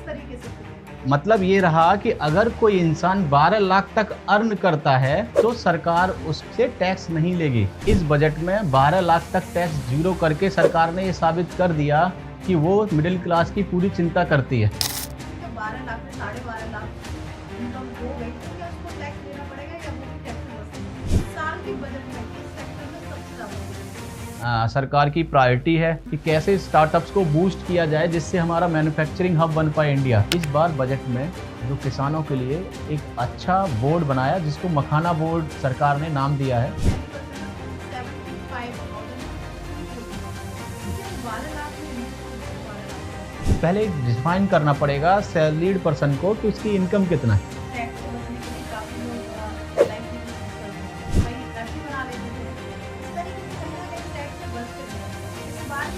तरीके से? मतलब ये रहा कि अगर कोई इंसान 12 लाख तक अर्न करता है तो सरकार उससे टैक्स नहीं लेगी। इस बजट में 12 लाख तक टैक्स जीरो करके सरकार ने ये साबित कर दिया कि वो मिडिल क्लास की पूरी चिंता करती है। 12 लाख से 12.5 लाख इनकम हो गई तो क्या उसको टैक्स देना पड़ेगा या वो भी टैक्स में बचेगा? इस साल के बजट में किस सेक्टर में सबसे ज्यादा सरकार की प्रायोरिटी है कि कैसे स्टार्टअप्स को बूस्ट किया जाए जिससे हमारा मैन्युफैक्चरिंग हब बन पाए इंडिया। इस बार बजट में जो किसानों के लिए एक अच्छा बोर्ड बनाया जिसको मखाना बोर्ड सरकार ने नाम दिया है। 12 लाख में पहले डिफाइन करना पड़ेगा सैलरीड पर्सन को कि उसकी इनकम कितना है। टैक्स से बचने के लिए काफी लोग LIC की यूज करते हैं, कहीं FD बना लेते हैं। इस तरीके से कहीं ना कहीं टैक्स से बचते हैं। इसके बाद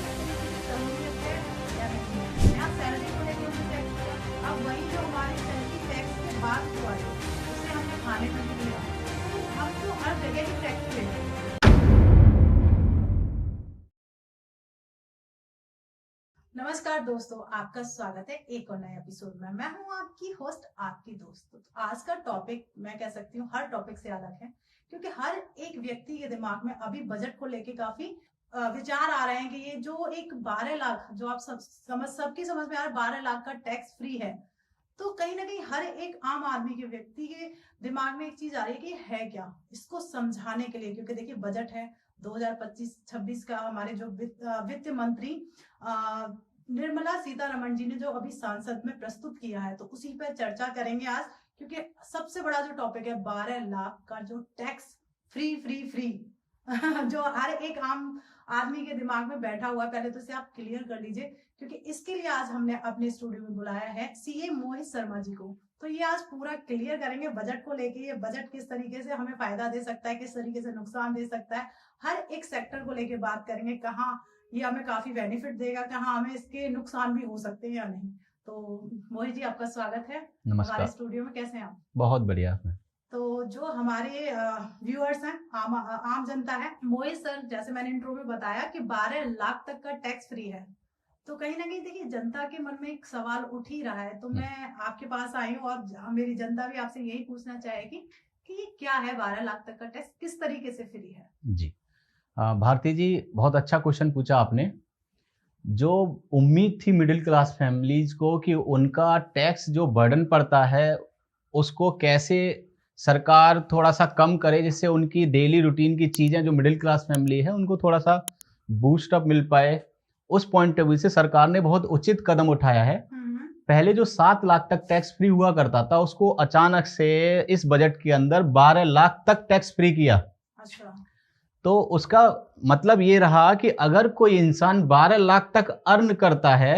सहूलियत है या नहीं, यहाँ सैलरी को लेकर हमने टैक्स किया। अब वही जो हमारी सैलरी टैक्स के बाद हुआ है उससे हमने खाने में भी लिया, तो हम तो हर जगह ही टैक्स पे हैं। नमस्कार दोस्तों, आपका स्वागत है एक और नए एपिसोड में। मैं हूं आपकी होस्ट, आपकी दोस्त। तो आज का टॉपिक मैं कह सकती हूँ हर टॉपिक से अलग है, क्योंकि हर एक व्यक्ति के दिमाग में अभी बजट को लेके काफी विचार आ रहे हैं कि ये जो एक 12 लाख जो आप सबकी समझ में आ रहा है 12 लाख का टैक्स फ्री है, तो कहीं ना कहीं हर एक आम आदमी के व्यक्ति के दिमाग में एक चीज आ रही है कि है क्या। इसको समझाने के लिए, क्योंकि देखिए बजट है 2025-26 का, हमारे जो वित्त मंत्री निर्मला सीतारमण जी ने जो अभी संसद में प्रस्तुत किया है, तो उसी पर चर्चा करेंगे आज। क्योंकि सबसे बड़ा जो टॉपिक है 12 लाख का जो टैक्स फ्री फ्री फ्री जो हर एक आम आदमी के दिमाग में बैठा हुआ है, पहले तो इसे आप क्लियर कर लीजिए। क्योंकि इसके लिए आज हमने अपने स्टूडियो में बुलाया है CA मोहित शर्मा जी को। तो ये आज पूरा क्लियर करेंगे बजट को लेके, ये बजट किस तरीके से हमें फायदा दे सकता है, किस तरीके से नुकसान दे सकता है, हर एक सेक्टर को लेके बात करेंगे। कहाँ ये हमें काफी बेनिफिट देगा, कहाँ हमें इसके नुकसान भी हो सकते हैं या नहीं। तो मोहित जी, आपका स्वागत है हमारे स्टूडियो में। कैसे हैं आप? बहुत बढ़िया। तो जो हमारे व्यूअर्स हैं, आम जनता है, मोहित सर जैसे मैंने इंट्रो में बताया कि 12 लाख तक का टैक्स फ्री है, तो कहीं ना कहीं देखिए जनता के मन में एक सवाल उठ ही रहा है। तो मैं आपके पास आई हूँ और मेरी जनता भी आपसे यही पूछना चाहेगी कि ये क्या है 12 लाख तक का टैक्स, किस तरीके से फ्री है? जी भारती जी, बहुत अच्छा क्वेश्चन पूछा आपने। जो उम्मीद थी मिडिल क्लास फैमिलीज को कि उनका टैक्स जो बर्डन पड़ता है उसको कैसे सरकार थोड़ा सा कम करे, जिससे उनकी डेली रूटीन की चीज़ें जो मिडिल क्लास फैमिली है उनको थोड़ा सा बूस्ट अप मिल पाए, उस पॉइंट ऑफ व्यू से सरकार ने बहुत उचित कदम उठाया है। पहले जो 7 लाख तक टैक्स फ्री हुआ करता था उसको अचानक से इस बजट के अंदर 12 लाख तक टैक्स फ्री किया। अच्छा। तो उसका मतलब ये रहा कि अगर कोई इंसान 12 लाख तक अर्न करता है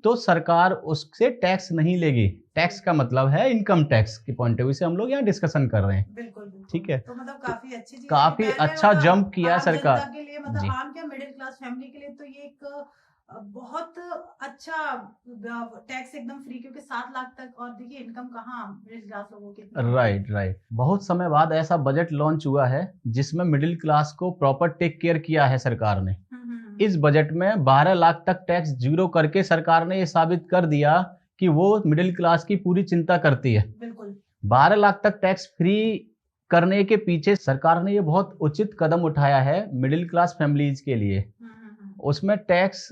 तो सरकार उससे टैक्स नहीं लेगी। टैक्स का मतलब है इनकम टैक्स के पॉइंट ऑफ व्यू से हम लोग यहाँ डिस्कशन कर रहे हैं। बिल्कुल। ठीक है, तो मतलब काफी अच्छी चीज, काफी अच्छा जंप किया सरकार के लिए, मतलब आम क्या मिडिल क्लास फैमिली के लिए तो ये एक बहुत अच्छा टैक्स एकदम फ्री, क्योंकि 7 लाख तक, और देखिए इनकम कहाँ मिडिल क्लास लोगों की। राइट। बहुत समय बाद ऐसा बजट लॉन्च हुआ है जिसमें मिडिल क्लास को प्रॉपर टेक केयर किया है सरकार ने। इस बजट में 12 लाख तक टैक्स जीरो करके सरकार ने ये साबित कर दिया कि वो मिडिल क्लास की पूरी चिंता करती है। बिल्कुल। 12 लाख तक टैक्स फ्री करने के पीछे सरकार ने ये बहुत उचित कदम उठाया है मिडिल क्लास फैमिलीज के लिए। उसमें टैक्स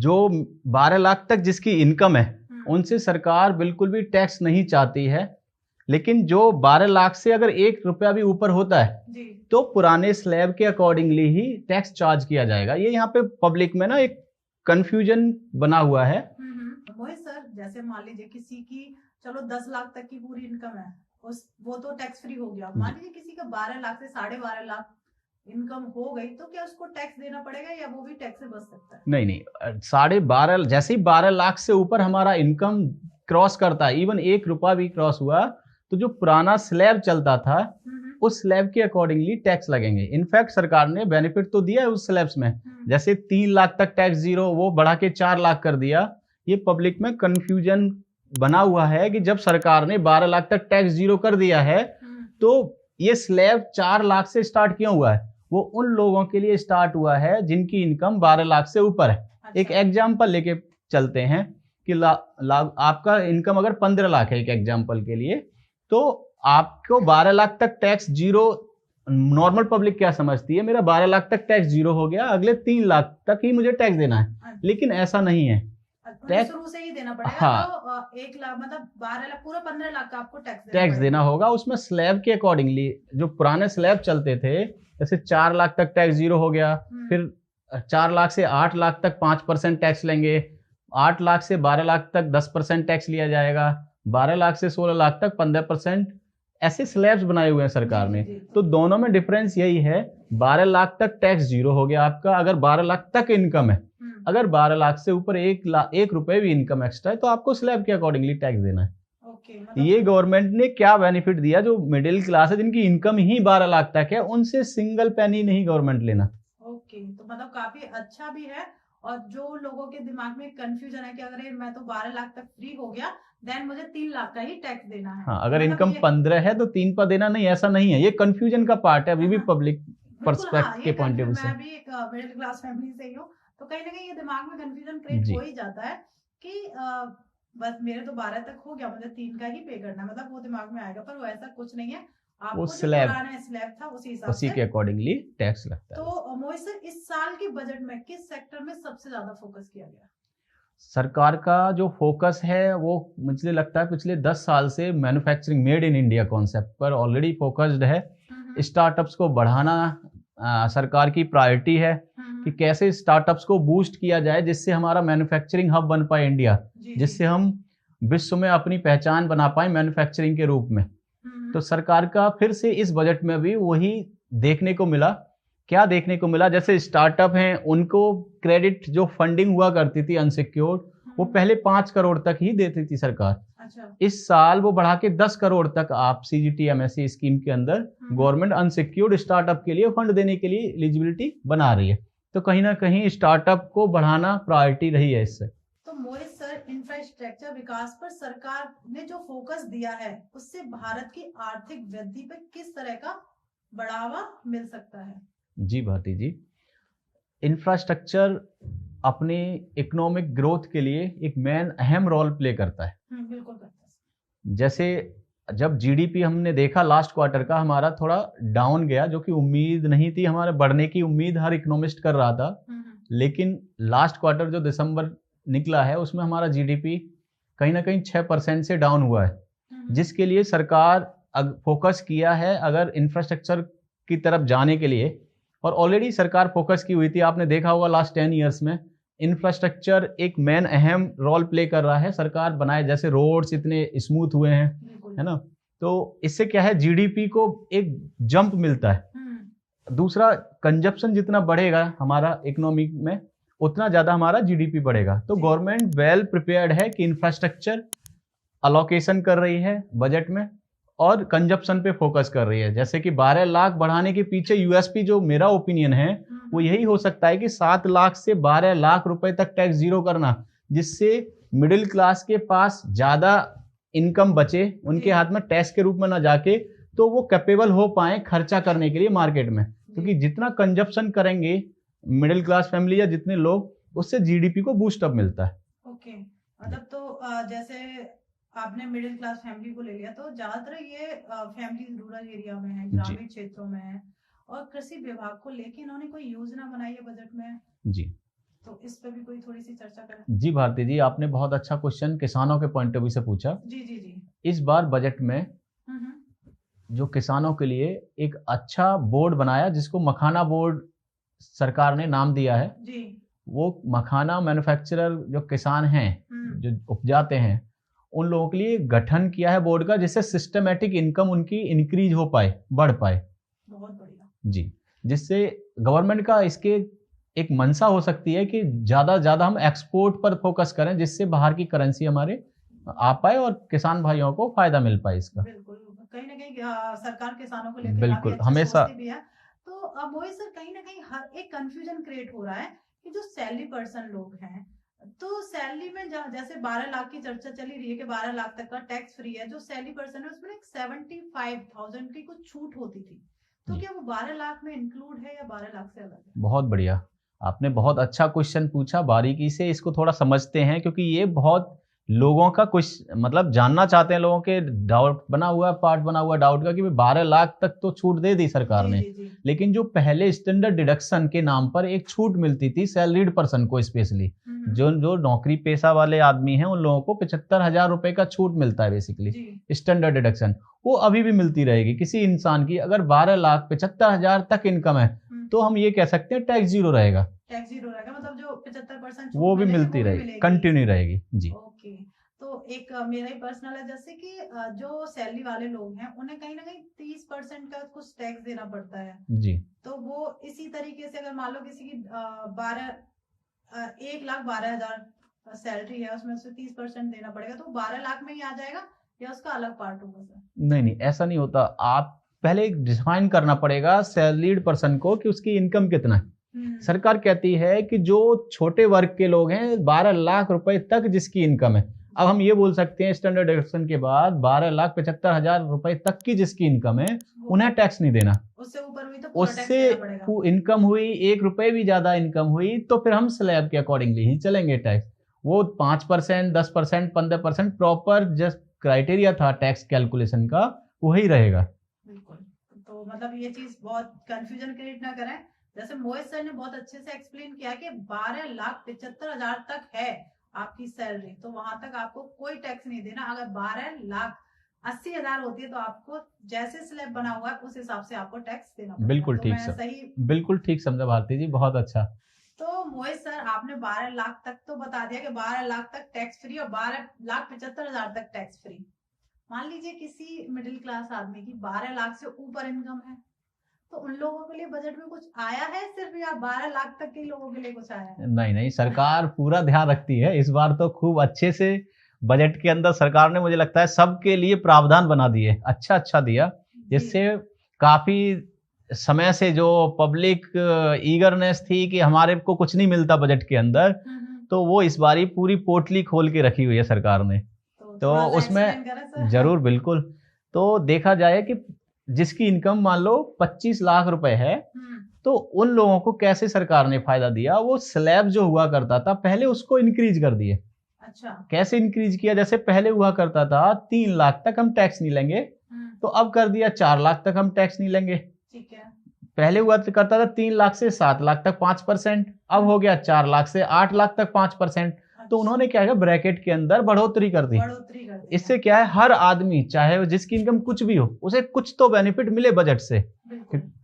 जो 12 लाख तक जिसकी इनकम है उनसे सरकार बिल्कुल भी टैक्स नहीं चाहती है, लेकिन जो 12 लाख से अगर 1 रुपया भी ऊपर होता है तो पुराने स्लैब के अकॉर्डिंगली ही टैक्स चार्ज किया जाएगा। ये यहाँ पे पब्लिक में ना एक कंफ्यूजन बना हुआ है। मोहित सर, जैसे मान लीजिए किसी की चलो 10 लाख तक की पूरी इनकम है, वो तो टैक्स फ्री हो गया। मान लीजिए किसी का 12 लाख से 12.5 लाख इनकम हो गई, तो क्या उसको टैक्स देना पड़ेगा या वो भी टैक्स से बच सकता है? नहीं, 12.5 जैसे ही 12 लाख से ऊपर हमारा इनकम क्रॉस करता है, इवन 1 रुपया भी क्रॉस हुआ तो जो पुराना स्लैब चलता था उस स्लैब के अकॉर्डिंगली टैक्स लगेंगे। इनफैक्ट सरकार ने बेनिफिट तो दिया है उस स्लैब्स में, जैसे 3 लाख तक टैक्स जीरो, वो बढ़ा के 4 लाख कर दिया। ये पब्लिक में कंफ्यूजन बना हुआ है कि जब सरकार ने 12 लाख तक टैक्स जीरो कर दिया है तो ये स्लैब 4 लाख से स्टार्ट क्यों हुआ है? वो उन लोगों के लिए स्टार्ट हुआ है जिनकी इनकम 12 लाख से ऊपर है। एक एग्जाम्पल लेके चलते हैं कि आपका इनकम अगर 15 लाख है एक एग्जाम्पल के लिए, तो आपको 12 लाख तक टैक्स जीरो। नॉर्मल पब्लिक क्या समझती है, मेरा 12 लाख तक टैक्स जीरो हो गया, अगले 3 लाख तक ही मुझे टैक्स देना है, लेकिन ऐसा नहीं है। टैक्स शुरू से ही देना पड़ेगा। हाँ, तो 1 लाख मतलब 12 लाख पूरा 15 लाख का आपको टैक्स देना होगा। उसमें स्लैब के अकॉर्डिंगली, जो पुराने स्लैब चलते थे, जैसे 4 लाख तक टैक्स जीरो हो गया, फिर 4 लाख से 8 लाख तक 5% टैक्स लेंगे, 8 लाख से 12 लाख तक 10% टैक्स लिया जाएगा, 12 लाख से 16 लाख तक 15%, ऐसे स्लैब्स बनाए हुए हैं सरकार ने। तो दोनों में डिफरेंस यही है, 12 लाख तक टैक्स जीरो हो गया आपका अगर 12 लाख तक इनकम है। अगर 12 लाख से ऊपर 1 रुपए भी इनकम एक्स्ट्रा है तो आपको स्लैब के अकॉर्डिंगली टैक्स देना है। ये गवर्नमेंट ने क्या बेनिफिट दिया, जो मिडिल क्लास है जिनकी इनकम ही 12 लाख तक है, उनसे सिंगल पेनी नहीं गवर्नमेंट लेना। ओके, तो मतलब काफी अच्छा भी है। और जो लोगों के दिमाग में कंफ्यूजन है कि अगर मैं तो 12 लाख तक फ्री हो गया, देन मुझे 3 लाख का ही टैक्स देना है। हाँ, अगर इनकम 15 है तो 3 पर देना नहीं, ऐसा नहीं है। ये कंफ्यूजन का पार्ट है अभी भी पब्लिक पर्सपेक्टिव के पॉइंट ऑफ व्यू से। मैं भी एक मिडिल क्लास फैमिली से ही हूँ, तो कहीं ना कहीं ये दिमाग में कंफ्यूजन क्रिएट हो ही जाता है कि बस मेरे तो 12 तक हो गया, मुझे 3 का ही पे करना है, मतलब वो दिमाग में आएगा। पर वो ऐसा कुछ नहीं है, आपको जो पुराना स्लैब था उसी के अकॉर्डिंगली टैक्स लगता है। तो मोहित सर, इस साल के बजट में किस सेक्टर में सबसे ज्यादा फोकस किया गया? सरकार का जो फोकस है वो मुझे लगता है पिछले 10 साल से manufacturing made in India concept पर ऑलरेडी फोकस्ड है। स्टार्टअप्स को बढ़ाना सरकार की प्रायोरिटी है कि कैसे स्टार्टअप्स को बूस्ट किया जाए जिससे हमारा मैन्युफैक्चरिंग हब बन पाए इंडिया, जिससे हम विश्व में अपनी पहचान बना पाए मैन्युफैक्चरिंग के रूप में। तो सरकार का फिर से इस बजट में भी वही देखने को मिला। क्या देखने को मिला, जैसे स्टार्टअप हैं उनको क्रेडिट जो फंडिंग हुआ करती थी अनसिक्योर्ड, वो पहले 5 करोड़ तक ही देती थी सरकार। अच्छा। इस साल वो बढ़ा के 10 करोड़ तक आप CGTMSE स्कीम के अंदर गवर्नमेंट अनसिक्योर्ड स्टार्टअप के लिए फंड देने के लिए एलिजिबिलिटी बना रही है। तो कहीं ना कहीं स्टार्टअप को बढ़ाना प्रायोरिटी रही है इससे। तो मोहित सर, इंफ्रास्ट्रक्चर विकास पर सरकार ने जो फोकस दिया है उससे भारत की आर्थिक वृद्धि पर किस तरह का बढ़ावा मिल सकता है? जी भारती जी, इंफ्रास्ट्रक्चर अपने इकोनॉमिक ग्रोथ के लिए एक मेन अहम रोल प्ले करता है। बिल्कुल करता है। जैसे जब GDP हमने देखा लास्ट क्वार्टर का हमारा थोड़ा डाउन गया, जो कि उम्मीद नहीं थी, हमारे बढ़ने की उम्मीद हर इकोनॉमिस्ट कर रहा था, लेकिन लास्ट क्वार्टर जो दिसंबर निकला है उसमें हमारा GDP कहीं ना कहीं 6% से डाउन हुआ है, जिसके लिए सरकार फोकस किया है अगर इंफ्रास्ट्रक्चर की तरफ जाने के लिए। और ऑलरेडी सरकार फोकस की हुई थी, आपने देखा होगा लास्ट 10 ईयर्स में इंफ्रास्ट्रक्चर एक मेन अहम रोल प्ले कर रहा है। सरकार बनाए, जैसे रोड्स इतने स्मूथ हुए हैं, है ना, तो इससे क्या है, GDP को एक जंप मिलता है। दूसरा, कंजप्शन जितना बढ़ेगा हमारा इकोनॉमी में उतना ज्यादा हमारा GDP बढ़ेगा। तो गवर्नमेंट वेल प्रिपेयर्ड है कि इंफ्रास्ट्रक्चर अलोकेशन कर रही है बजट में और कंजप्शन पे फोकस कर रही है। जैसे कि 12 लाख बढ़ाने के पीछे USP जो मेरा ओपिनियन है वो यही हो सकता है कि 7 लाख से 12 लाख रुपए तक टैक्स जीरो करना, जिससे मिडिल क्लास के पास ज्यादा इनकम बचे, उनके हाथ में टैक्स के रूप में ना जाके, तो वो कैपेबल हो पाए खर्चा करने के लिए मार्केट में। क्योंकि जितना कंजप्शन करेंगे मिडिल क्लास फैमिली या जितने लोग, उससे GDP को बूस्ट अप मिलता है। ओके, मतलब तो जैसे आपने मिडिल क्लास फैमिली को ले लिया, तो ज्यादातर ये फैमिली रूरल एरिया में है, ग्रामीण क्षेत्रों में है, और कृषि विभाग को लेके इन्होंने कोई योजना बनाई है बजट में? जी, तो इस पे भी कोई थोड़ी सी चर्चा करें। जी भारती जी, आपने बहुत अच्छा क्वेश्चन किसानों के पॉइंट ऑफ व्यू से पूछा। जी जी जी। इस बार बजट में जो किसानों के लिए एक अच्छा बोर्ड बनाया, जिसको मखाना बोर्ड सरकार ने नाम दिया है जी। वो मखाना मैन्युफैक्चरर जो किसान हैं, जो उपजाते हैं, उन लोगों के लिए गठन किया है बोर्ड का, जिससे सिस्टमैटिक इनकम उनकी इंक्रीज हो पाए, बढ़ पाए। बहुत बढ़िया जी, जिससे गवर्नमेंट का इसके एक मंशा हो सकती है कि ज्यादा हम एक्सपोर्ट पर फोकस करें, जिससे बाहर की करेंसी हमारे आ पाए और किसान भाइयों को फायदा मिल पाए इसका। बिल्कुल, कहीं ना कहीं सरकार किसानों को लेकर बिल्कुल हमेशा भी है। तो अब मोहित सर, कहीं ना कहीं हर एक कंफ्यूजन क्रिएट हो रहा है कि जो सैलरी पर्सन लोग हैं, तो सैलरी में जैसे 12 लाख की चर्चा चली रही है कि 12 लाख तक का टैक्स फ्री है, जो सैलरी पर्सन है उसमें एक 75,000 की कुछ छूट होती थी, तो क्या वो 12 लाख में इंक्लूड है या 12 लाख से अलग है? बहुत बढ़िया, आपने बहुत अच्छा क्वेश्चन पूछा, बारीकी से इसको थोड़ा समझते हैं, क्योंकि ये बहुत लोगों का कुछ मतलब जानना चाहते हैं, लोगों के डाउट बना हुआ पार्ट बना हुआ डाउट का कि 12 लाख तक तो छूट दे दी सरकार जी ने, जी जी। लेकिन जो पहले स्टैंडर्ड डिडक्शन के नाम पर एक छूट मिलती थी सैलरीड पर्सन को, स्पेशली जो जो नौकरी पेशा वाले आदमी हैं उन लोगों को 75,000 रुपए का छूट मिलता है बेसिकली जी स्टैंडर्ड डिडक्शन, वो अभी भी मिलती रहेगी। किसी इंसान की अगर 12,75,000 तक इनकम है तो हम ये कह सकते हैं टैक्स जीरो रहेगा, टैक्स जीरो रहेगा, मतलब जो 75% वो भी मिलती रहेगी, कंटिन्यू रहेगी जी। ओके। तो एक मेरा ही पर्सनल है, जैसे कि जो सैलरी वाले लोग हैं उन्हें कहीं ना कहीं 30% का कुछ टैक्स देना पड़ता है जी। तो वो इसी तरीके से अगर मान लो किसी की 1,12,000 सैलरी है, उसमें से 30% देना पड़ेगा, तो 12 लाख में ही आ जाएगा या उसका अलग पार्ट होगा सर? नहीं नहीं, ऐसा नहीं होता। आप पहले डिफाइन करना पड़ेगा सैलरीड पर्सन को कि उसकी इनकम कितना है। सरकार कहती है कि जो छोटे वर्ग के लोग हैं 12 लाख रुपए तक जिसकी इनकम है, अब हम ये बोल सकते हैं स्टैंडर्ड डिडक्शन के बाद 12,75,000 रुपए तक की जिसकी इनकम है उन्हें टैक्स नहीं देना। उससे ऊपर हुई तो पूरा टैक्स उससे देना पड़ेगा। इनकम हुई 1 रुपए भी ज्यादा इनकम हुई तो फिर हम स्लैब के अकॉर्डिंगली ही चलेंगे टैक्स। वो 5%, 10%, 15% प्रॉपर जस्ट क्राइटेरिया था टैक्स कैलकुलेशन का, वही रहेगा। बिल्कुल। तो मतलब ये चीज बहुत कंफ्यूजन क्रिएट ना करें। जैसे मोहित सर ने बहुत अच्छे से एक्सप्लेन किया कि 12,75,000 तक है आपकी सैलरी, तो वहां तक आपको कोई टैक्स नहीं देना। अगर 12,80,000 होती है तो आपको जैसे स्लैब बना हुआ है उस हिसाब से आपको टैक्स देना पड़ेगा। बिल्कुल ठीक सर, सही, बिल्कुल ठीक समझा भारती जी, बहुत अच्छा। तो मोहित सर आपने 12 लाख तक तो बता दिया कि 12 लाख तक टैक्स फ्री और 12,75,000 तक टैक्स फ्री। मान लीजिए किसी मिडिल क्लास आदमी की 12 लाख से ऊपर इनकम है, तो उन लोगों के लिए बजट में कुछ आया है सिर्फ, या 12 लाख तक के लोगों के लिए कुछ आया है? नहीं नहीं, सरकार पूरा ध्यान रखती है। इस बार तो खूब अच्छे से बजट के अंदर सरकार ने मुझे लगता है सबके लिए प्रावधान बना दिए, अच्छा दिया, जिससे काफी समय से जो पब्लिक ईगरनेस थी कि हमारे को कुछ नहीं मिलता बजट के अंदर, तो वो इस बारी पूरी पोटली खोल के रखी हुई है सरकार ने। तो उसमें जरूर, बिल्कुल। तो देखा जाए कि जिसकी इनकम मान लो 25 लाख रुपए है, तो उन लोगों को कैसे सरकार ने फायदा दिया, वो स्लैब जो हुआ करता था पहले उसको इंक्रीज कर दिए। अच्छा, कैसे कैसे इंक्रीज किया? जैसे पहले हुआ करता था 3 लाख तक हम टैक्स नहीं लेंगे, तो अब कर दिया 4 लाख तक हम टैक्स नहीं लेंगे। ठीक है। पहले हुआ करता था 3 लाख से 7 लाख तक 5%, अब हो गया 4 लाख से 8 लाख तक 5%। तो उन्होंने क्या किया, ब्रैकेट के अंदर बढ़ोतरी कर दी। इससे क्या है, हर आदमी चाहे जिसकी इनकम कुछ भी हो उसे कुछ तो बेनिफिट मिले बजट से, है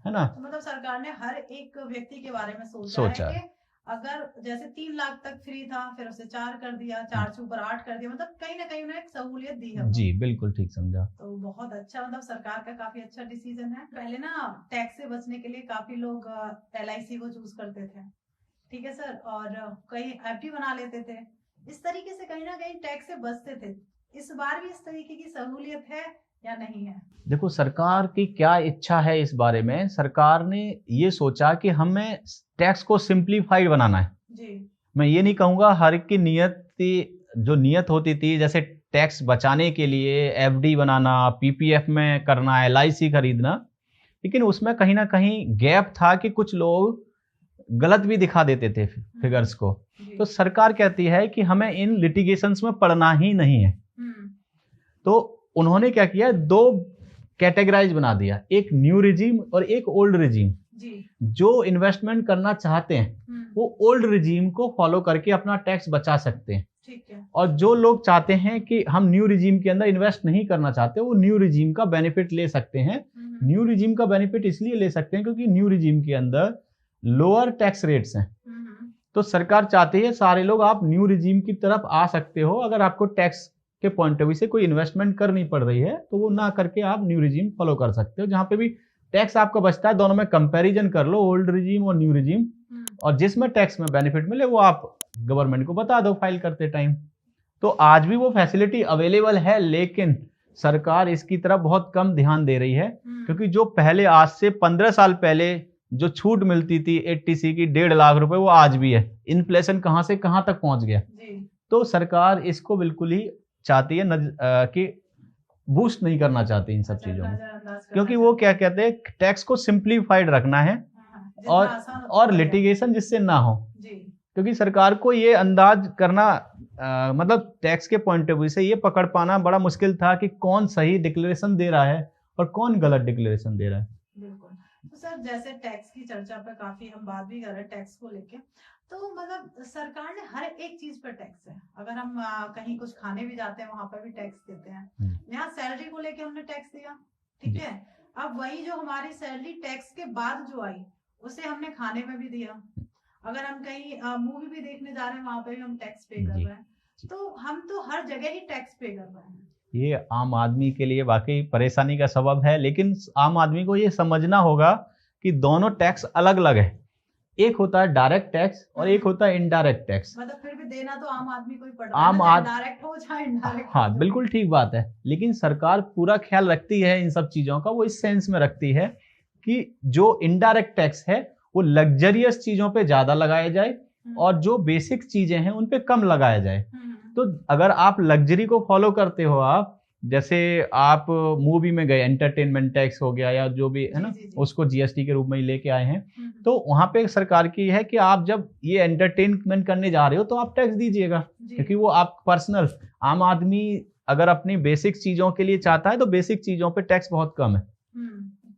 ना? तो मतलब सरकार ने हर एक व्यक्ति के बारे में सोचा है कि अगर जैसे 3 लाख तक फ्री था, फिर उसे 4 कर दिया, 4 से ऊपर 8 कर दिया, मतलब कहीं ना कहीं उन्हें एक सहूलियत दी है। जी बिल्कुल ठीक समझा। तो बहुत अच्छा, मतलब सरकार का काफी अच्छा डिसीजन है। पहले ना टैक्स से बचने के लिए काफी लोग LIC को चूज करते थे, ठीक है सर, और कई FD बना लेते थे। इस तरीके से कहीं ना कहीं टैक्स से बचते थे। इस बार भी इस तरीके की सहूलियत है या नहीं है? देखो सरकार की क्या इच्छा है इस बारे में, सरकार ने ये सोचा कि हमें टैक्स को सिंप्लीफाइड बनाना है जी। मैं ये नहीं कहूंगा हर एक की नियत होती थी, जैसे टैक्स बचाने के लिए FD बनाना, PPF में करना, LIC खरीदना, लेकिन उसमें कहीं ना कहीं गैप था कि कुछ लोग गलत भी दिखा देते थे फिगर्स को। तो सरकार कहती है कि हमें इन लिटिगेशंस में पड़ना ही नहीं है। तो उन्होंने क्या किया, 2 कैटेगराइज बना दिया, एक न्यू रिजीम और एक ओल्ड रिजीम। जो इन्वेस्टमेंट करना चाहते हैं वो ओल्ड रिजीम को फॉलो करके अपना टैक्स बचा सकते हैं, ठीक है। और जो लोग चाहते हैं कि हम न्यू रिजीम के अंदर इन्वेस्ट नहीं करना चाहते, वो न्यू रिजीम का बेनिफिट ले सकते हैं। न्यू रिजीम का बेनिफिट इसलिए ले सकते हैं क्योंकि न्यू रिजीम के अंदर लोअर टैक्स रेट्स हैं। तो सरकार चाहती है सारे लोग आप न्यू रिजीम की तरफ आ सकते हो। अगर आपको टैक्स के पॉइंट ऑफ व्यू से कोई इन्वेस्टमेंट करनी पड़ रही है तो वो ना करके आप न्यू रिजीम फॉलो कर सकते हो। जहां पे भी टैक्स आपका बचता है, दोनों में कंपैरिजन कर लो, ओल्ड रिजीम और न्यू रिजीम, और जिसमें टैक्स में बेनिफिट मिले वो आप गवर्नमेंट को बता दो फाइल करते टाइम। तो आज भी वो फैसिलिटी अवेलेबल है, लेकिन सरकार इसकी तरफ बहुत कम ध्यान दे रही है, क्योंकि जो पहले आज से 15 साल पहले जो छूट मिलती थी 80C की 1.5 लाख रुपए, वो आज भी है। इन्फ्लेशन कहां से कहां तक पहुंच गया। तो सरकार इसको बिल्कुल ही चाहती है कि बूस्ट नहीं करना चाहती इन सब चीजों में, क्योंकि वो क्या कहते हैं, टैक्स को सिंप्लीफाइड रखना है और लिटिगेशन जिससे ना हो। क्योंकि सरकार को ये अंदाज करना मतलब टैक्स के पॉइंट ऑफ व्यू से ये पकड़ पाना बड़ा मुश्किल था कि कौन सही डिक्लेरेशन दे रहा है और कौन गलत डिक्लेरेशन दे रहा है। बिल्कुल। तो सर जैसे टैक्स की चर्चा पे काफी हम बात भी कर रहे हैं टैक्स को लेके, तो मतलब सरकार ने हर एक चीज पर टैक्स है। अगर हम कहीं कुछ खाने भी जाते हैं वहां पर भी टैक्स देते हैं। यहाँ सैलरी को लेके हमने टैक्स दिया, ठीक है। अब वही जो हमारी सैलरी टैक्स के बाद जो आई उसे हमने खाने में भी दिया। अगर हम कहीं मूवी भी देखने जा रहे हैं वहां पर भी हम टैक्स पे कर रहे हैं। तो हम तो हर जगह ही टैक्स पे कर रहे हैं। ये आम आदमी के लिए वाकई परेशानी का सबब है, लेकिन आम आदमी को ये समझना होगा कि दोनों टैक्स अलग अलग है। एक होता है डायरेक्ट टैक्स और एक होता है इनडायरेक्ट टैक्स। मतलब फिर भी देना तो आम आदमी को ही पड़ता है, डायरेक्ट हो चाहे इनडायरेक्ट। हाँ बिल्कुल ठीक बात है, लेकिन सरकार पूरा ख्याल रखती है इन सब चीजों का। वो इस सेंस में रखती है कि जो इनडायरेक्ट टैक्स है वो लग्जरियस चीजों पे ज्यादा लगाया जाए और जो बेसिक चीजें हैं उन पे कम लगाया जाए। तो अगर आप लग्जरी को फॉलो करते हो, आप जैसे आप मूवी में गए, एंटरटेनमेंट टैक्स हो गया या जो भी है ना, उसको जीएसटी के रूप में ही लेके आए हैं, तो वहां पे सरकार की है कि आप जब ये एंटरटेनमेंट करने जा रहे हो तो आप टैक्स दीजिएगा, क्योंकि वो आप पर्सनल आम आदमी अगर अपनी बेसिक चीजों के लिए चाहता है तो बेसिक चीजों पे टैक्स बहुत कम है।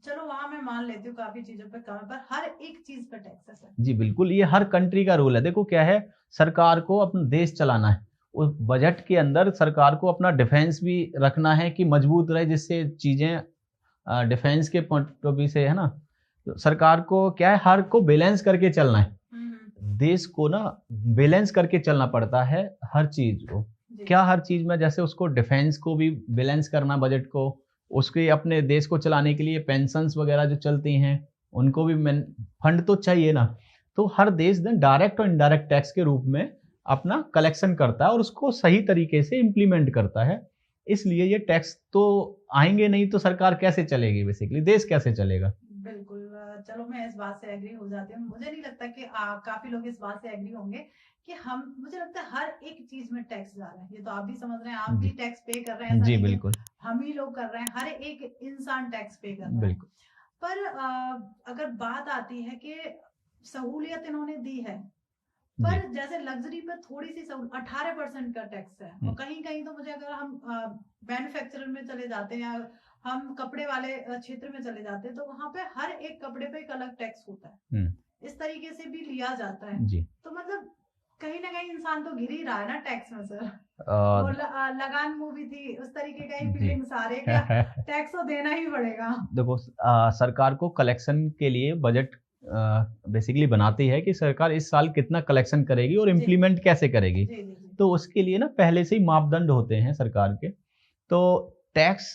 चलो वहां मैं मान लेती हूँ काफी चीजों पे कम है, पर हर एक चीज पे टैक्स है सर। जी बिल्कुल, ये हर कंट्री का रूल है। देखो क्या है, सरकार को अपना देश चलाना है, उस बजट के अंदर सरकार को अपना डिफेंस भी रखना है कि मजबूत रहे, जिससे चीजें डिफेंस के पॉइंट ऑफ व्यू से है ना, तो सरकार को क्या है, हर को बैलेंस करके चलना है। देश को ना बैलेंस करके चलना पड़ता है हर चीज को। क्या हर चीज में, जैसे उसको डिफेंस को भी बैलेंस करना, बजट को, उसके अपने देश को चलाने के लिए पेंशन्स वगैरह जो चलती हैं उनको भी फंड तो चाहिए ना। तो हर देश डायरेक्ट और इनडायरेक्ट टैक्स के रूप में अपना कलेक्शन करता है और उसको सही तरीके से इम्प्लीमेंट करता है। इसलिए ये टैक्स तो आएंगे नहीं तो सरकार कैसे चलेगी, बेसिकली देश कैसे चलेगा। बिल्कुल, चलो मैं इस बात से एग्री हो जाती हूँ। मुझे नहीं लगता कि काफी लोग इस बात से एग्री होंगे कि हम, मुझे लगता है हर एक चीज में टैक्स जा रहा है। ये तो आप भी समझ रहे हैं, आप भी टैक्स पे कर रहे हैं। जी बिल्कुल, हम ही लोग कर रहे हैं, हर एक इंसान टैक्स पे कर रहा है। बिल्कुल। पर अगर बात आती है कि सहूलियत इन्होंने दी है, पर जैसे लग्जरी पर थोड़ी सी 18% का टैक्स है, और कहीं कहीं तो मुझे, अगर हम मैन्युफैक्चरर में चले जाते हैं, हम कपड़े वाले क्षेत्र में चले जाते हैं, तो वहां पे हर एक कपड़े पे एक अलग टैक्स होता है। इस तरीके से भी लिया जाता है जी। तो मतलब कहीं ना कहीं इंसान तो गिर ही रहा है ना टैक्स में सर। लगान मूवी थी, उस तरीके का ही फीलिंग्स आ रही है कि टैक्स तो देना ही पड़ेगा। देखो सरकार को कलेक्शन के लिए बजट बेसिकली बनाती है कि सरकार इस साल कितना कलेक्शन करेगी और इम्प्लीमेंट कैसे करेगी। तो उसके लिए ना पहले से ही मापदंड होते हैं सरकार के। तो टैक्स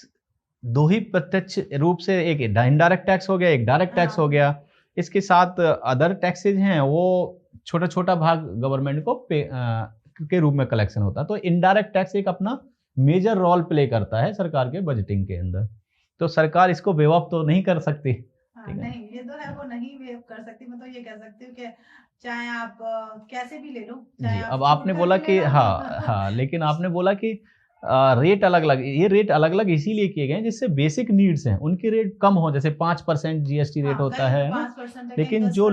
दो ही प्रत्यक्ष रूप से, एक इनडायरेक्ट टैक्स हो गया, एक डायरेक्ट टैक्स हो गया। इसके साथ अदर टैक्सेज हैं, वो छोटा छोटा भाग गवर्नमेंट को के रूप में कलेक्शन होता है। तो इनडायरेक्ट टैक्स एक अपना मेजर रोल प्ले करता है सरकार के बजटिंग के अंदर। तो सरकार इसको बेवकूफ तो नहीं कर सकती। नहीं, ये तो है, वो नहीं वेव कर सकती। मैं तो ये कह सकती हूँ कि चाहे आप कैसे भी ले लो, चाहे अब आपने बोला कि हाँ, लेकिन आपने बोला कि रेट अलग अलग, ये रेट अलग अलग इसीलिए किए गए जिससे बेसिक नीड्स हैं उनके रेट कम हो। जैसे 5% जीएसटी रेट होता है, लेकिन जो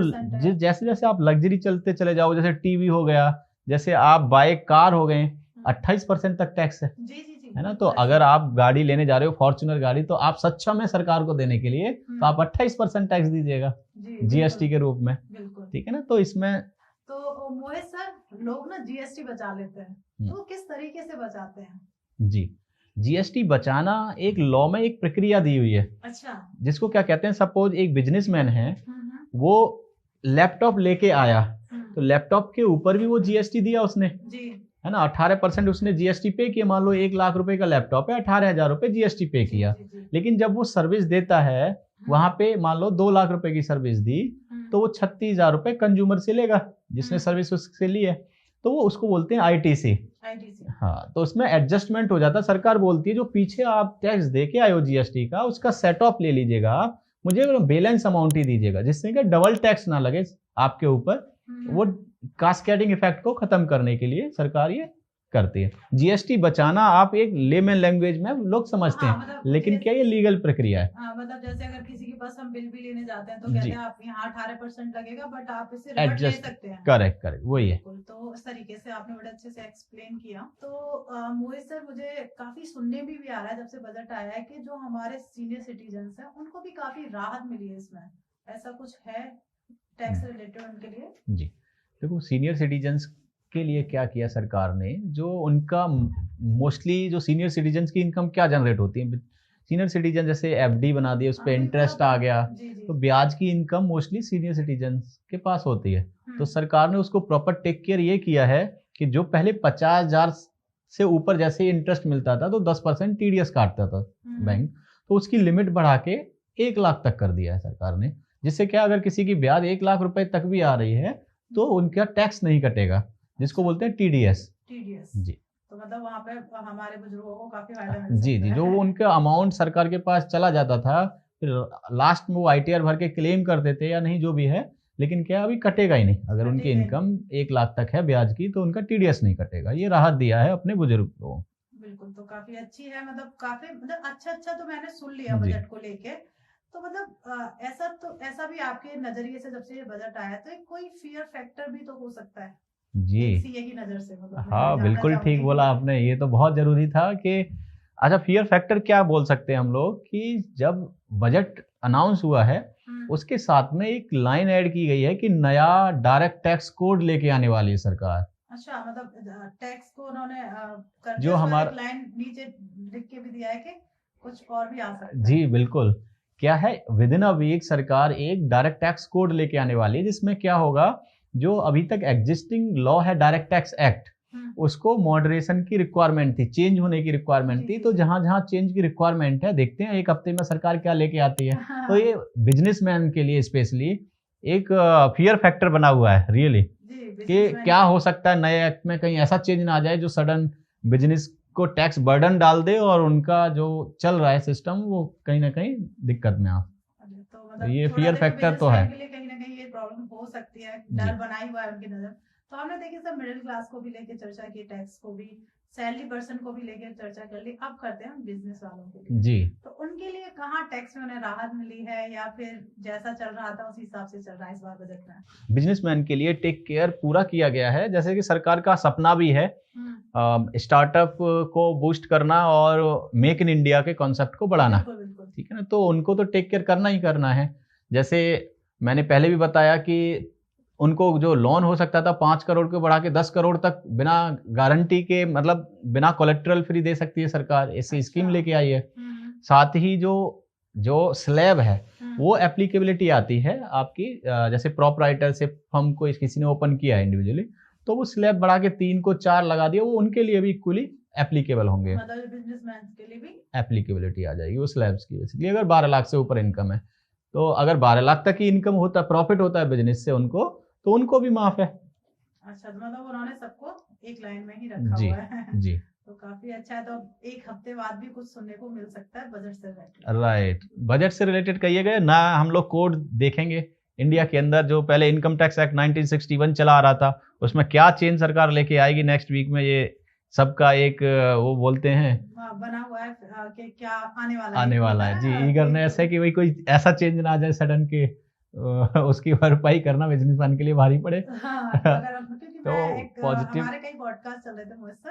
जैसे जैसे आप लग्जरी चलते चले जाओ, जैसे टीवी हो गया, जैसे आप बाइक कार हो गए, 28% तक टैक्स है ना। तो अगर आप गाड़ी लेने जा रहे हो, फॉर्च्यूनर गाड़ी, तो आप सक्षम है सरकार को देने के लिए, तो आप 28% टैक्स दीजिएगा जीएसटी के रूप में, ठीक है ना। तो इसमें तो मोहित सर, लोग ना जीएसटी बचा लेते हैं, तो किस तरीके से बचाते हैं? जी, जीएसटी बचाना एक लॉ में एक प्रक्रिया दी हुई है। अच्छा। जिसको क्या कहते हैं, सपोज एक बिजनेसमैन है, वो लैपटॉप लेके आया, तो लैपटॉप के ऊपर भी वो जीएसटी दिया उसने जी, है ना। 18% उसने जीएसटी पे किया। मान लो 1 लाख रुपए का लैपटॉप है, 18,000 रुपए जीएसटी पे किया। लेकिन जब वो सर्विस देता है, वहां पे मान लो 2 लाख रुपए की सर्विस दी, तो वो 36,000 रुपए कंज्यूमर से लेगा जिसने सर्विस उससे ली है। तो वो उसको बोलते हैं आईटीसी। हाँ, तो उसमें एडजस्टमेंट हो जाता है। सरकार बोलती है जो पीछे आप टैक्स दे के आए हो जीएसटी का, उसका सेट ऑफ ले लीजिएगा आप, मुझे बैलेंस अमाउंट ही दीजिएगा, जिससे कि डबल टैक्स ना लगे आपके ऊपर। वो कास्केडिंग इफेक्ट को खत्म करने के लिए सरकार ये करती है। जीएसटी बचाना आप एक लेमन लैंग्वेज में लोग समझते हाँ, हैं, मतलब लेकिन क्या ये लीगल प्रक्रिया है? मतलब जैसे अगर किसी के पास हम बिल भी लेने जाते हैं तो कहते जी, हैं आप यहाँ 18% लगेगा, बट आप इसे रिवर्ट ले एडजस्ट, सकते हैं। करेक्ट करेक्ट, वही है। बिल्कुल, तो इस तरीके से आपने बड़े अच्छे से एक्सप्लेन किया। तो मोहित सर, मुझे काफी सुनने में भी आ रहा है जब से बजट आया है कि जो हमारे सीनियर सिटीजन्स हैं उनको भी काफी राहत मिली है इसमें। ऐसा कुछ है टैक्स रिलेटेड उनके लिए? जी, देखो सीनियर सिटीजन्स के लिए क्या किया सरकार ने, जो उनका मोस्टली जो सीनियर सिटीजन्स की इनकम क्या जनरेट होती है, सीनियर सिटीजन जैसे एफडी बना दिया, उस पर इंटरेस्ट आ गया, जी जी। तो ब्याज की इनकम मोस्टली सीनियर सिटीजन्स के पास होती है। तो सरकार ने उसको प्रॉपर टेक केयर ये किया है कि जो पहले 50,000 से ऊपर जैसे इंटरेस्ट मिलता था तो 10% टीडीएस काटता था बैंक, तो उसकी लिमिट बढ़ा के 1 लाख तक कर दिया है सरकार ने, जिससे क्या अगर किसी की ब्याज 1 लाख रुपए तक भी आ रही है तो उनका टैक्स नहीं कटेगा, जिसको बोलते हैं टीडीएस। टीडीएस जी, तो मतलब वहाँ पे हमारे बुजुर्गों को काफी फायदा मिल जी सकता जी, है। जो उनका अमाउंट सरकार के पास चला जाता था, फिर लास्ट में वो आईटीआर भर के क्लेम करते थे या नहीं जो भी है, लेकिन क्या अभी कटेगा ही नहीं, अगर उनकी कटेगा ही इनकम 1 लाख तक है ब्याज की तो उनका टीडीएस नहीं कटेगा। ये राहत दिया है अपने बुजुर्ग को। बिल्कुल, तो काफी अच्छी है, मतलब काफी मतलब अच्छा तो मैंने सुन लिया जी, बजट को लेके। तो मतलब ऐसा भी आपके नजरिए से जब से ये बजट आया तो एक कोई फियर फैक्टर भी तो हो सकता है जी, एक सीए की नजर से, मतलब मैं ये हाँ जानना बिल्कुल ठीक चाहूंगी। बोला आपने, ये तो बहुत जरूरी था कि अच्छा फियर फैक्टर क्या बोल सकते हैं हम लोग कि जब बजट अनाउंस हुआ है उसके साथ में एक लाइन ऐड की गई है कि नया डायरेक्ट टैक्स कोड लेके आने वाली है सरकार। अच्छा, मतलब टैक्स को उन्होंने कर जो दिया, उसके बाद हमारा, एक लाइन नीचे लिख के भी दिया है कि कुछ और भी आ सकता है। जी बिल्कुल, क्या है विद इन अ वीक सरकार एक डायरेक्ट टैक्स कोड लेके आने वाली है, जिसमें क्या होगा, जो अभी तक एग्जिस्टिंग लॉ है डायरेक्ट टैक्स एक्ट, उसको मॉडरेशन की रिक्वायरमेंट थी, चेंज होने की रिक्वायरमेंट थी, तो जहां जहां चेंज की रिक्वायरमेंट है देखते हैं एक हफ्ते में सरकार क्या लेके आती है। तो ये बिजनेसमैन के लिए स्पेशली एक फियर फैक्टर बना हुआ है रियली, कि क्या हो सकता है नए एक्ट में कहीं ऐसा चेंज ना आ जाए जो सडन बिजनेस को टैक्स बर्डन डाल दे और उनका जो चल रहा है सिस्टम वो कहीं ना कहीं दिक्कत में आ। तो मतलब ये थोड़ा फियर देखो फैक्टर तो है। बिजनेसमैन के लिए कहीं ना कहीं ये प्रॉब्लम हो सकती है, डर बना ही हुआ है उनकी नजर। तो हमने देखिए सब मिडिल क्लास को भी लेके चर्चा की, टैक्स को भी, सैलरी पर्सन को भी लेकर चर्चा कर ली, अब करते हैं हम बिजनेस वालों के लिए। जी, तो उनके लिए कहाँ टैक्स में उन्हें राहत मिली है या फिर जैसा चल रहा था उसी हिसाब से चल रहा है इस बार बजट में? बिजनेसमैन के लिए टेक केयर पूरा किया गया है, जैसे कि सरकार का सपना भी है स्टार्टअप को बूस्ट करना और मेक इन इंडिया के कॉन्सेप्ट को बढ़ाना। ठीक है ना, तो उनको तो टेक केयर करना ही करना है। जैसे मैंने पहले भी बताया कि उनको जो लोन हो सकता था 5 करोड़ को बढ़ा के 10 करोड़ तक बिना गारंटी के, मतलब बिना कोलेट्रल फ्री दे सकती है सरकार, ऐसी स्कीम लेके आई है। साथ ही जो जो स्लैब है वो एप्लीकेबिलिटी आती है आपकी, जैसे प्रॉपराइटर से फर्म को किसी ने ओपन किया है इंडिविजुअली, तो वो स्लैब बढ़ा के 3 को 4 लगा दिया, वो उनके लिए भी इक्वली एप्लीकेबल होंगे, मतलब बिजनेसमैन के लिए भी एप्लीकेबिलिटी आ जाएगी वो स्लैब्स की। बेसिकली अगर 12 लाख से ऊपर इनकम है, तो अगर 12 लाख तक की इनकम होता है, प्रॉफिट होता है बिजनेस से उनको, तो उनको भी माफ है। अच्छा, तो मतलब उन्होंने सबको एक लाइन में ही रखा जी हुआ है। जी, तो काफी अच्छा है। तो अब एक हफ्ते बाद भी कुछ सुनने को मिल सकता है बजट से रिलेटेड। राइट, बजट से रिलेटेड कहिए गए ना, हम लोग कोड देखेंगे इंडिया के अंदर, जो पहले इनकम टैक्स एक्ट 1961 चला आ रहा था, उसमें क्या चेंज सरकार लेके आएगी नेक्स्ट वीक में, ये सबका एक वो बोलते हैं बना हुआ है कि क्या आने वाला है। जी, ईगरनेस है कि भाई कोई ऐसा चेंज ना आ जाए सडन के उसकी भरपाई करना बिजनेसमैन के लिए भारी पड़े। हाँ, तो अगर क्योंकि तो मैं एक पॉजिटिव, हमारे कई पॉडकास्ट चल रहे थे मुझसे,